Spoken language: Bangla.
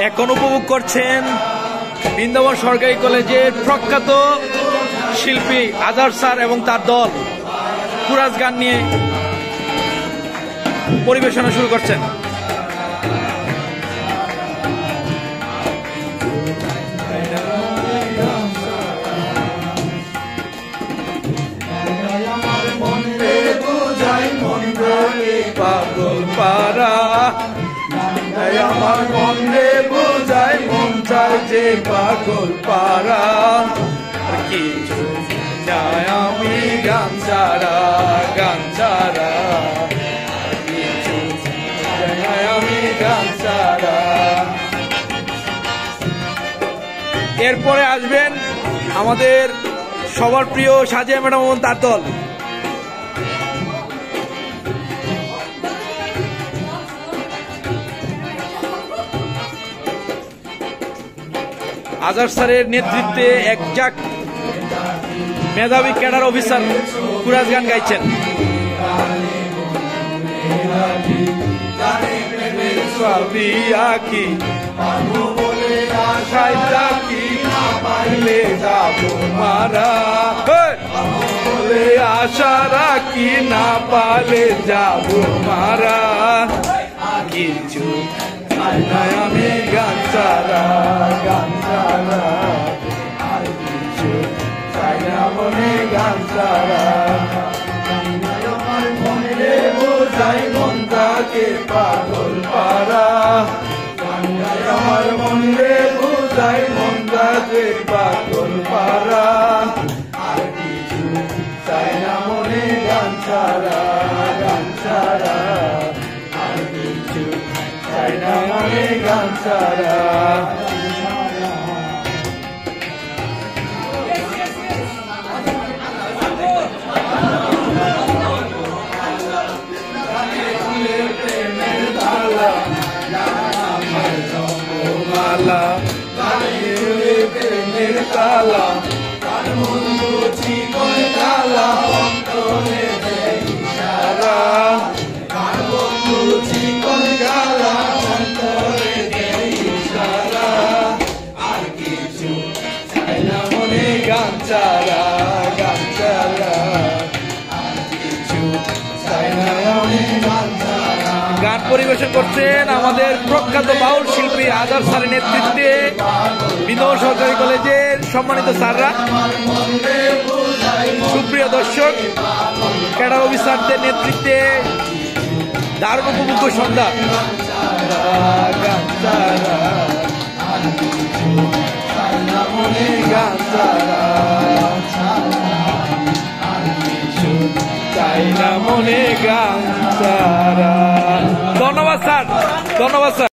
এখন উপভোগ করছেন বৃন্দাবন সরকারি কলেজের প্রখ্যাত শিল্পী আজহার স্যার এবং তার দল কুরাজ গান নিয়ে পরিবেশনা শুরু করছেন। পাগল পারা আমার মনে বুঝাই মন চাই যে পাগল পারা কিছু চাই আমি গান ছাড়া কিছু চাই আমি গান ছাড়া। এরপরে আসবেন আমাদের সবার প্রিয় সাজিয়া ম্যাডাম এবং তার দল। আজহার স্যারের নেতৃত্বে একজাক মেধাবী ক্যাডার অফিসার কুরাজ গান গাইছেন। আশা রাখি না পালে যাব মারা কিছু আমি গান ছাড়া কিছু চাই না মনে গান ছাড়া। মনে বোঝাই মন তাকে পাগল পারা আমার মনে বোঝাই মন তাকে পাগল পারা আর কিছু চাই না মনে গান ছাড়া আর কিছু চাই না মনে গান ছাড়া। তালা তার বন্ধু চিকন তালা অন্তরে ইশারা তার বন্ধু চিকন গালা অন্তরে ইশারা আর কিছু চাই না মনে গান ছাড়া আর কিছু চাই না মনে গান ছাড়া। গান পরিবেশন করছেন আমাদের প্রখ্যাত বাউল শিল্পী আজহার স্যারের নেতৃত্বে বৃন্দাবন সরকারি কলেজের সম্মানিত স্যাররা। সুপ্রিয় দর্শক, ক্যাডার অফিসারদের নেতৃত্বে দারুণ উপভোগ্য সন্ধ্যা। ধন্যবাদ স্যার, ধন্যবাদ স্যার।